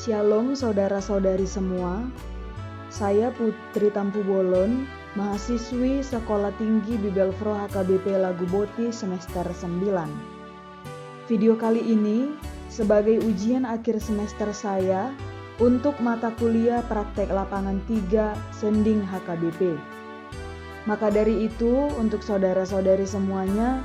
Shalom saudara-saudari semua, saya Putri Tampu Bolon, mahasiswi Sekolah Tinggi Bibelfro HKBP Lagu Boti semester 9. Video kali ini sebagai ujian akhir semester saya untuk mata kuliah praktek lapangan 3 Sending HKBP. Maka dari itu untuk saudara-saudari semuanya,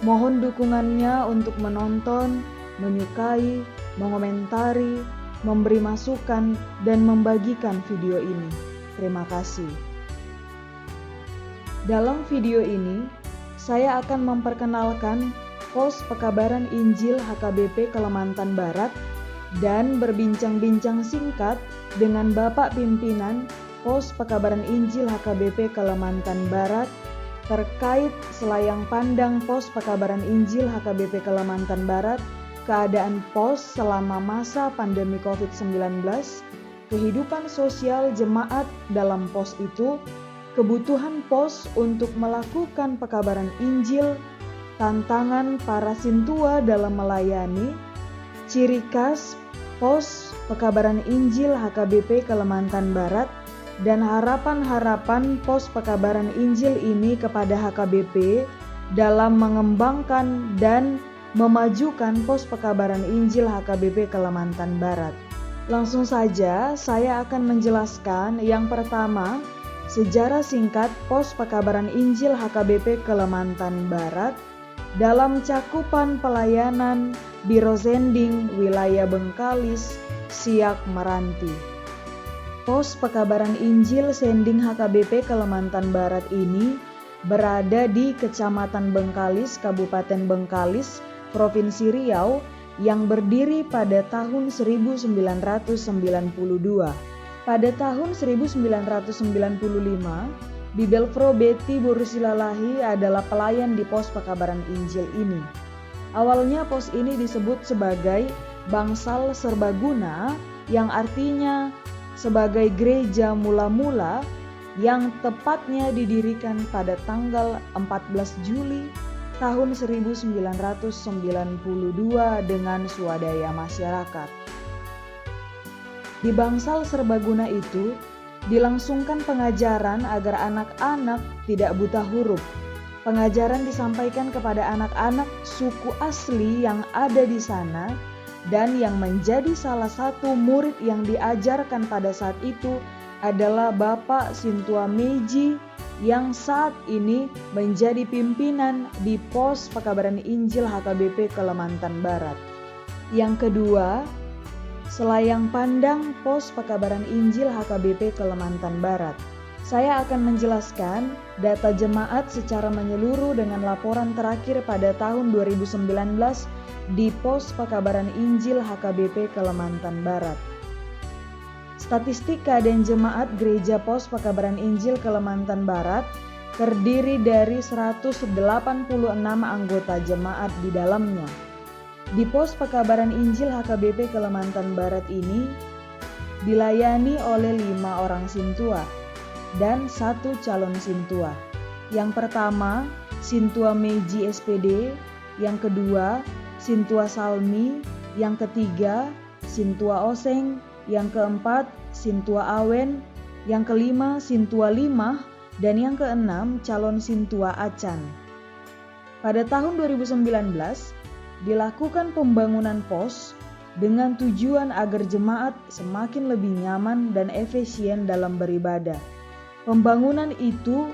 mohon dukungannya untuk menonton, menyukai, mengomentari, memberi masukan, dan membagikan video ini. Terima kasih. Dalam video ini, saya akan memperkenalkan Pos Pekabaran Injil HKBP Kalimantan Barat dan berbincang-bincang singkat dengan Bapak Pimpinan Pos Pekabaran Injil HKBP Kalimantan Barat terkait selayang pandang Pos Pekabaran Injil HKBP Kalimantan Barat, keadaan pos selama masa pandemi COVID-19, kehidupan sosial jemaat dalam pos itu, kebutuhan pos untuk melakukan pekabaran Injil, tantangan para sintua dalam melayani, ciri khas pos pekabaran Injil HKBP Kalimantan Barat, dan harapan-harapan pos pekabaran Injil ini kepada HKBP dalam mengembangkan dan memajukan pos pekabaran Injil HKBP Kalimantan Barat. Langsung saja saya akan menjelaskan yang pertama, sejarah singkat pos pekabaran Injil HKBP Kalimantan Barat dalam cakupan pelayanan Biro Sending Wilayah Bengkalis, Siak Meranti. Pos pekabaran Injil Sending HKBP Kalimantan Barat ini berada di Kecamatan Bengkalis, Kabupaten Bengkalis, Provinsi Riau, yang berdiri pada tahun 1992. Pada tahun 1995, Bibelfro Betty Borusilalahi adalah pelayan di pos pekabaran Injil ini. Awalnya pos ini disebut sebagai Bangsal Serbaguna, yang artinya sebagai gereja mula-mula, yang tepatnya didirikan pada tanggal 14 Juli tahun 1992 dengan swadaya masyarakat. Di Bangsal Serbaguna itu dilangsungkan pengajaran agar anak-anak tidak buta huruf. Pengajaran disampaikan kepada anak-anak suku asli yang ada di sana, dan yang menjadi salah satu murid yang diajarkan pada saat itu adalah Bapak Sintua Meji yang saat ini menjadi pimpinan di Pos Pekabaran Injil HKBP Kalimantan Barat. Yang kedua, selayang pandang Pos Pekabaran Injil HKBP Kalimantan Barat. Saya akan menjelaskan data jemaat secara menyeluruh dengan laporan terakhir pada tahun 2019 di Pos Pekabaran Injil HKBP Kalimantan Barat. Statistik keadaan jemaat Gereja Pos Pekabaran Injil Kalimantan Barat terdiri dari 186 anggota jemaat di dalamnya. Di Pos Pekabaran Injil HKBP Kalimantan Barat ini dilayani oleh 5 orang sintua dan 1 calon sintua. Yang pertama, Sintua Meji SPD, yang kedua, Sintua Salmi, yang ketiga, Sintua Oseng, yang keempat, Sintua Awen, yang kelima, Sintua Limah, dan yang keenam, calon Sintua Acan. Pada tahun 2019, dilakukan pembangunan pos dengan tujuan agar jemaat semakin lebih nyaman dan efisien dalam beribadah. Pembangunan itu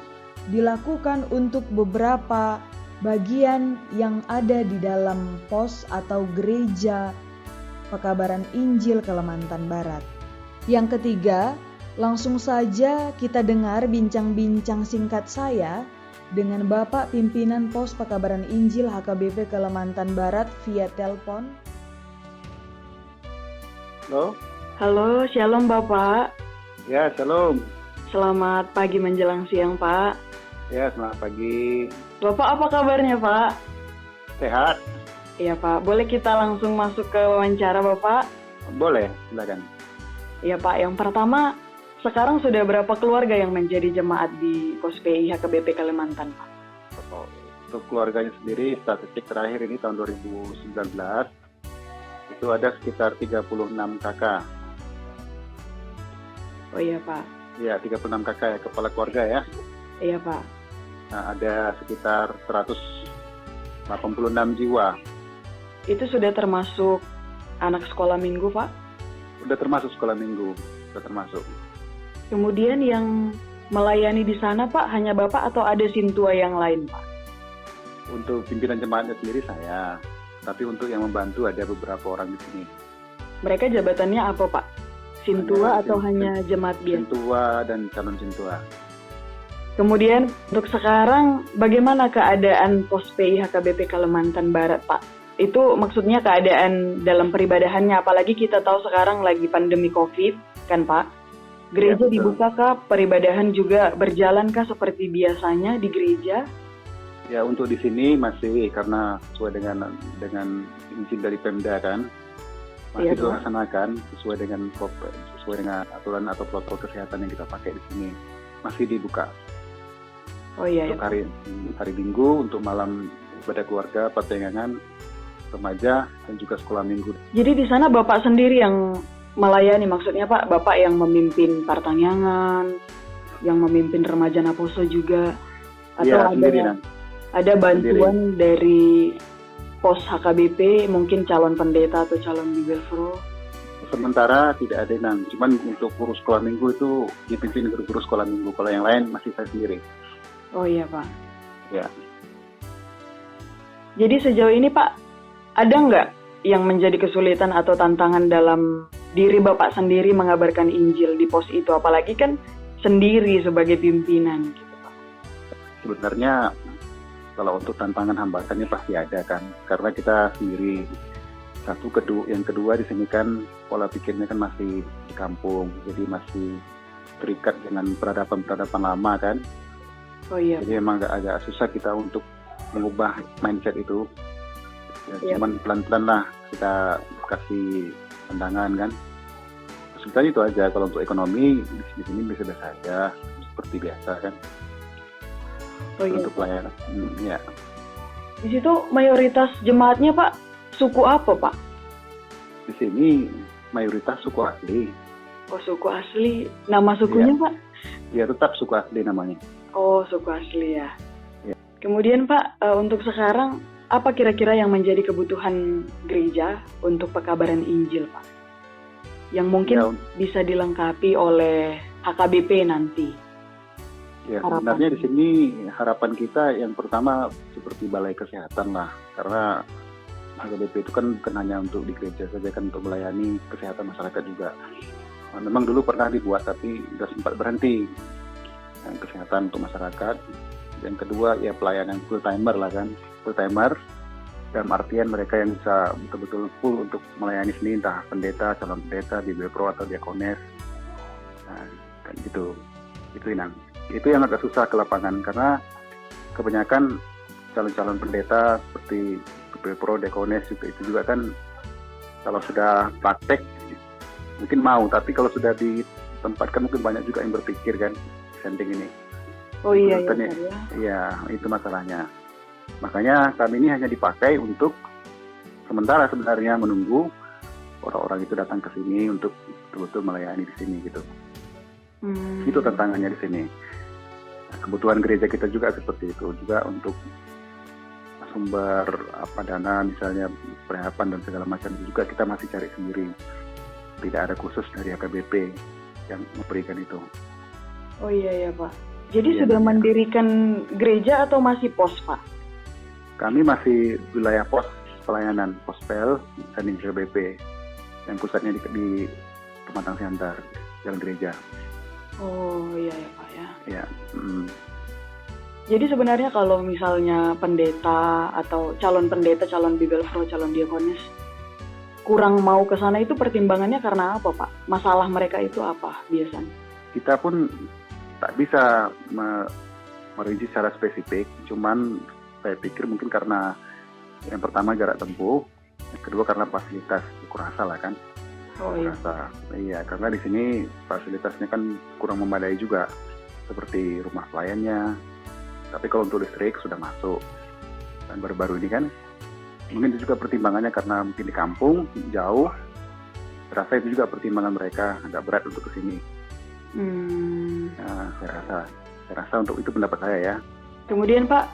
dilakukan untuk beberapa bagian yang ada di dalam pos atau gereja Pekabaran Injil Kalimantan Barat. Yang ketiga, langsung saja kita dengar bincang-bincang singkat saya dengan Bapak Pimpinan Pos Pekabaran Injil HKBP Kalimantan Barat via telepon. Halo? Halo, shalom Bapak. Ya, shalom. Selamat pagi menjelang siang Pak. Ya, selamat pagi. Bapak apa kabarnya Pak? Sehat? Iya Pak, boleh kita langsung masuk ke wawancara Bapak? Boleh, silakan. Iya Pak, yang pertama, sekarang sudah berapa keluarga yang menjadi jemaat di Pos PI HKBP Kalimantan Pak? Untuk keluarganya sendiri, statistik terakhir ini tahun 2019 Itu ada sekitar 36 kakak. Oh iya Pak. Ya, 36 kakak ya, kepala keluarga ya. Iya Pak. Nah, ada sekitar 186 jiwa. Itu sudah termasuk anak sekolah minggu Pak? Udah termasuk sekolah minggu, udah termasuk. Kemudian yang melayani di sana Pak hanya Bapak atau ada sintua yang lain Pak? Untuk pimpinan jemaatnya sendiri saya, tapi untuk yang membantu ada beberapa orang di sini. Mereka jabatannya apa Pak? Sintua atau hanya jemaat biasa? Sintua dan calon sintua. Kemudian untuk sekarang bagaimana keadaan pos PI HKBP Kalimantan Barat Pak? Itu maksudnya keadaan dalam peribadahannya, apalagi kita tahu sekarang lagi pandemi COVID kan Pak? Gereja Ya, dibuka kah? Peribadahan juga berjalan kah seperti biasanya di gereja? Ya, untuk di sini masih karena sesuai dengan izin dari Pemda kan, masih Iya, dilaksanakan sesuai dengan aturan atau protokol kesehatan yang kita pakai di sini, masih dibuka. Oh iya, Untuk hari Minggu, untuk malam ibadah keluarga, pertengahan, remaja, dan juga sekolah minggu. Jadi di sana Bapak sendiri yang melayani, maksudnya Pak, Bapak yang memimpin Partanyangan, yang memimpin remaja Naposo juga, atau Iya, sendiri, Nan. ada bantuan dari pos HKBP, mungkin calon pendeta atau calon bibelfro? Sementara tidak ada, Nan. Cuman untuk guru sekolah minggu itu dipimpin guru sekolah minggu. Kalau yang lain masih saya sendiri. Oh iya Pak. Ya. Jadi sejauh ini Pak, ada nggak yang menjadi kesulitan atau tantangan dalam diri Bapak sendiri mengabarkan Injil di pos itu? Apalagi kan sendiri sebagai pimpinan gitu Pak. Sebenarnya kalau untuk tantangan hambatannya pasti ada kan, karena kita sendiri. Yang kedua di sini kan pola pikirnya kan masih di kampung, jadi masih terikat dengan peradaban lama kan. Oh iya. Jadi memang agak susah kita untuk mengubah mindset itu. Ya, Iya. Cuman pelan-pelan lah kita kasih pandangan kan. Kesulitan itu aja. Kalau untuk ekonomi di sini biasa aja, seperti biasa kan. Oh iya. Untuk pelayanan, ya. Di situ mayoritas jemaatnya Pak suku apa Pak? Di sini mayoritas suku asli. Oh suku asli. Nama sukunya Pak? Ya tetap suku asli namanya. Oh suku asli ya. Ya. Kemudian Pak, untuk sekarang apa kira-kira yang menjadi kebutuhan gereja untuk pekabaran Injil Pak? Yang mungkin Ya, bisa dilengkapi oleh HKBP nanti. Ya, Harapan. sebenarnya di sini harapan kita yang pertama seperti balai kesehatan lah, karena HKBP itu kan bukan hanya untuk di gereja saja kan, untuk melayani kesehatan masyarakat juga. Memang dulu pernah dibuat tapi sudah sempat berhenti. Yang kesehatan untuk masyarakat. Yang kedua ya pelayanan full timer lah kan, full timer dalam artian mereka yang bisa betul-betul full untuk melayani seni, entah pendeta, calon pendeta, bibelpro atau diakones. Nah, kan gitu. Itu yang agak susah ke lapangan karena kebanyakan calon-calon pendeta seperti bibelpro, diakones juga itu juga kan kalau sudah praktek mungkin mau, tapi kalau sudah ditempatkan mungkin banyak juga yang berpikir kan sending ini. Oh iya ya. Iya, itu masalahnya. Makanya kami ini hanya dipakai untuk sementara sebenarnya menunggu orang-orang itu datang ke sini untuk betul-betul melayani di sini gitu. Itu tantangannya di sini. Nah, kebutuhan gereja kita juga seperti itu, juga untuk sumber dana misalnya perlengkapan dan segala macam juga kita masih cari sendiri. Tidak ada khusus dari HKBP yang memberikan itu. Oh iya ya Pak. Jadi Iya, sudah iya. mendirikan gereja atau masih pos Pak? Kami masih wilayah pos pelayanan, pospel dan HKBP yang pusatnya di Pematang Siantar, Jalan Gereja. Oh iya ya Pak ya. Ya. Jadi sebenarnya kalau misalnya pendeta atau calon pendeta, calon bibelfro, calon diakonis kurang mau ke sana itu pertimbangannya karena apa Pak? Masalah mereka itu apa biasanya? Kita pun tak bisa merinci secara spesifik, cuman saya pikir mungkin karena yang pertama jarak tempuh, yang kedua karena fasilitas kurasa lah kan. Oh iya. Kurasa. Iya, karena di sini fasilitasnya kan kurang memadai juga, seperti rumah pelayannya. Tapi kalau untuk listrik sudah masuk. Dan baru-baru ini kan Mungkin itu juga pertimbangannya karena mungkin di kampung, jauh. Rasa itu juga pertimbangan mereka, agak berat untuk kesini. Nah, saya rasa untuk itu pendapat saya ya. Kemudian Pak,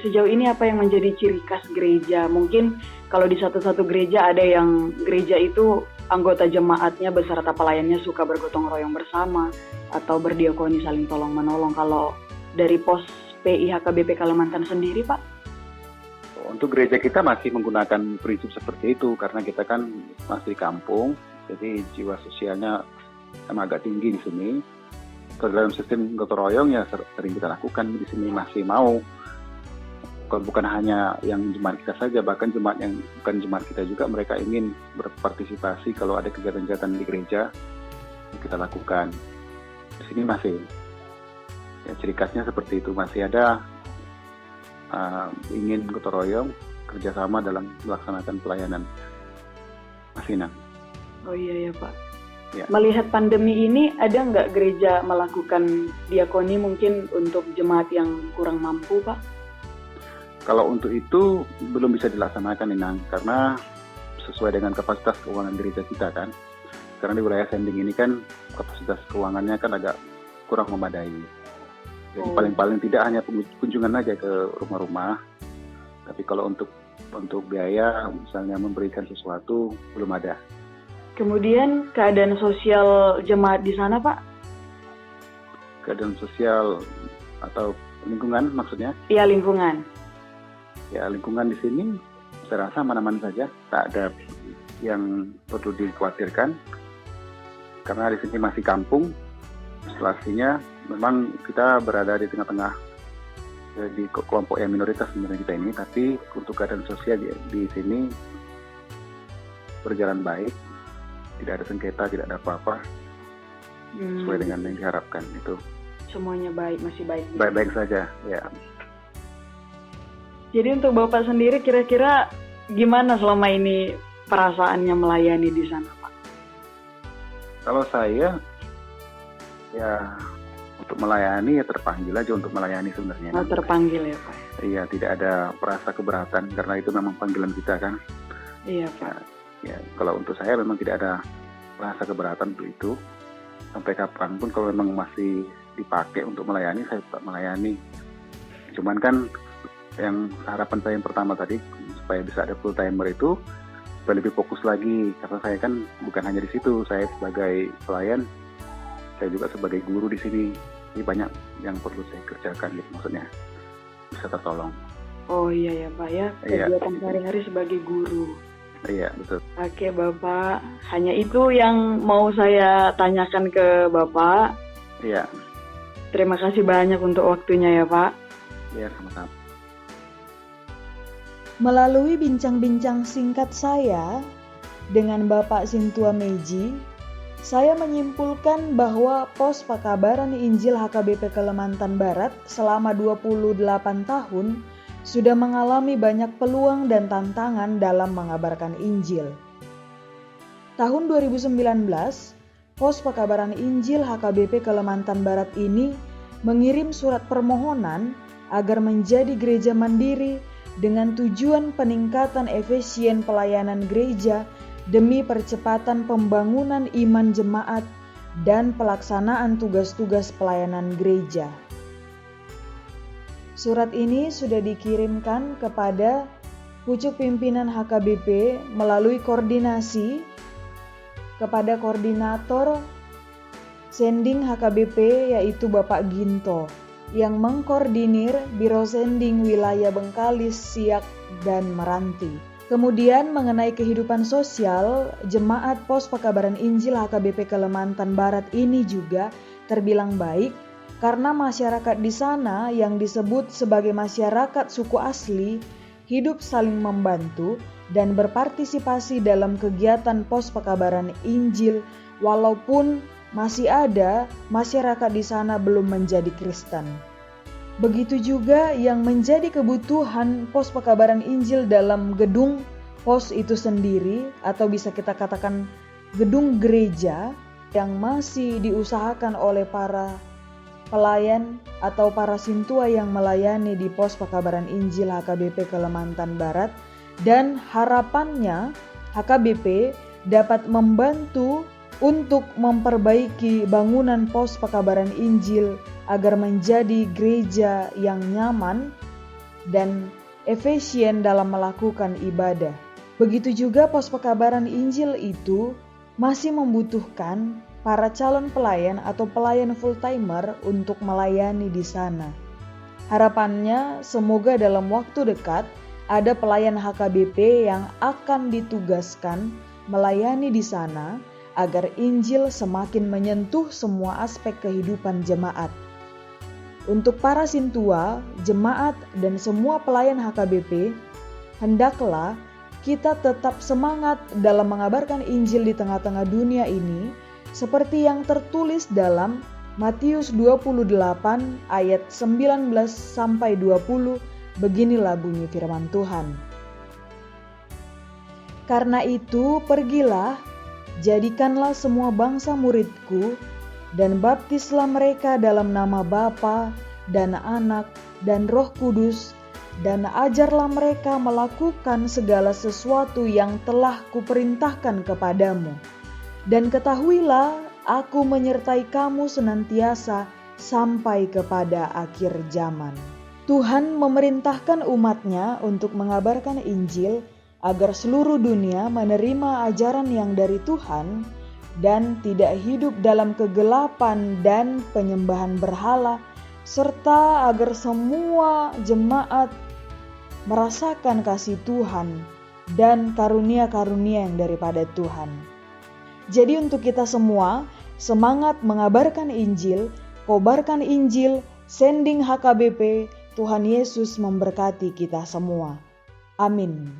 sejauh ini apa yang menjadi ciri khas gereja? Mungkin kalau di satu-satu gereja ada yang gereja itu anggota jemaatnya beserta pelayannya suka bergotong royong bersama atau berdiakoni saling tolong menolong. Kalau dari pos PI HKBP Kalimantan sendiri Pak? Untuk gereja kita masih menggunakan prinsip seperti itu karena kita kan masih di kampung, jadi jiwa sosialnya emang agak tinggi di sini. Kalau dalam sistem gotong royong ya sering kita lakukan di sini, masih mau. Bukan hanya yang jemaat kita saja, bahkan jemaat yang bukan jemaat kita juga mereka ingin berpartisipasi kalau ada kegiatan-kegiatan di gereja kita lakukan. Di sini masih ya, ciri khasnya seperti itu, masih ada ingin gotong royong kerjasama dalam melaksanakan pelayanan Masina. Oh iya ya Pak. Ya. Melihat pandemi ini ada nggak gereja melakukan diakoni mungkin untuk jemaat yang kurang mampu Pak? Kalau untuk itu belum bisa dilaksanakan Inang, karena sesuai dengan kapasitas keuangan gereja kita kan. Karena di wilayah Sending ini kan kapasitas keuangannya kan agak kurang memadai. Jadi paling tidak hanya kunjungan aja ke rumah-rumah. Tapi kalau untuk biaya misalnya memberikan sesuatu belum ada. Kemudian keadaan sosial jemaat di sana Pak? Keadaan sosial atau lingkungan maksudnya? Iya, lingkungan. Ya, lingkungan di sini saya rasa aman-aman saja, tak ada yang perlu dikhawatirkan. Karena di sini masih kampung, isolasinya memang kita berada di tengah-tengah di kelompok yang minoritas sebenarnya kita ini, tapi untuk keadaan sosial di sini berjalan baik, tidak ada sengketa, tidak ada apa-apa, sesuai dengan yang diharapkan itu. Semuanya baik, masih baik. Baik-baik saja, ya. Jadi untuk Bapak sendiri kira-kira gimana selama ini perasaannya melayani di sana Pak? Kalau saya ya untuk melayani ya terpanggil aja untuk melayani sebenarnya. Oh, terpanggil ya Pak? Iya, tidak ada perasa keberatan karena itu memang panggilan kita kan. Iya Pak. Ya, kalau untuk saya memang tidak ada rasa keberatan untuk itu. Sampai kapanpun kalau memang masih dipakai untuk melayani, saya tetap melayani. Cuman kan yang harapan saya yang pertama tadi supaya bisa ada full timer itu supaya lebih fokus lagi, karena saya kan bukan hanya di situ, saya sebagai pelayan, saya juga sebagai guru di sini. Jadi banyak yang perlu saya kerjakan gitu, maksudnya bisa tertolong. Oh iya ya Pak ya, kegiatan sehari-hari sebagai guru. Iya, betul. Oke Bapak, hanya itu yang mau saya tanyakan ke Bapak. Iya. Terima kasih banyak untuk waktunya ya Pak. Iya, sama-sama. Melalui bincang-bincang singkat saya dengan Bapak Sintua Meiji, saya menyimpulkan bahwa Pos Pakabaran Injil HKBP Kalimantan Barat selama 28 tahun sudah mengalami banyak peluang dan tantangan dalam mengabarkan Injil. Tahun 2019, Pos Pakabaran Injil HKBP Kalimantan Barat ini mengirim surat permohonan agar menjadi gereja mandiri dengan tujuan peningkatan efisien pelayanan gereja demi percepatan pembangunan iman jemaat dan pelaksanaan tugas-tugas pelayanan gereja. Surat ini sudah dikirimkan kepada pucuk pimpinan HKBP melalui koordinasi kepada koordinator sending HKBP yaitu Bapak Ginto yang mengkoordinir Biro Sending Wilayah Bengkalis, Siak, dan Meranti. Kemudian mengenai kehidupan sosial, jemaat Pos Pakabaran Injil HKBP Kalimantan Barat ini juga terbilang baik karena masyarakat di sana yang disebut sebagai masyarakat suku asli hidup saling membantu dan berpartisipasi dalam kegiatan Pos Pakabaran Injil walaupun masih ada masyarakat di sana belum menjadi Kristen. Begitu juga yang menjadi kebutuhan Pos Pakabaran Injil dalam gedung pos itu sendiri, atau bisa kita katakan gedung gereja yang masih diusahakan oleh para pelayan atau para sintua yang melayani di pos pekabaran Injil HKBP Kalimantan Barat, dan harapannya HKBP dapat membantu untuk memperbaiki bangunan pos pekabaran Injil agar menjadi gereja yang nyaman dan efisien dalam melakukan ibadah. Begitu juga pos pekabaran Injil itu masih membutuhkan para calon pelayan atau pelayan full-timer untuk melayani di sana. Harapannya semoga dalam waktu dekat ada pelayan HKBP yang akan ditugaskan melayani di sana agar Injil semakin menyentuh semua aspek kehidupan jemaat. Untuk para sintua, jemaat, dan semua pelayan HKBP, hendaklah kita tetap semangat dalam mengabarkan Injil di tengah-tengah dunia ini, seperti yang tertulis dalam Matius 28 ayat 19-20, beginilah bunyi firman Tuhan. Karena itu pergilah, jadikanlah semua bangsa muridku, dan baptislah mereka dalam nama Bapa dan Anak dan Roh Kudus, dan ajarlah mereka melakukan segala sesuatu yang telah kuperintahkan kepadamu. Dan ketahuilah, aku menyertai kamu senantiasa sampai kepada akhir zaman. Tuhan memerintahkan umatnya untuk mengabarkan Injil agar seluruh dunia menerima ajaran yang dari Tuhan dan tidak hidup dalam kegelapan dan penyembahan berhala, serta agar semua jemaat merasakan kasih Tuhan dan karunia-karunia yang daripada Tuhan. Jadi untuk kita semua, semangat mengabarkan Injil, kobarkan Injil, sending HKBP. Tuhan Yesus memberkati kita semua. Amin.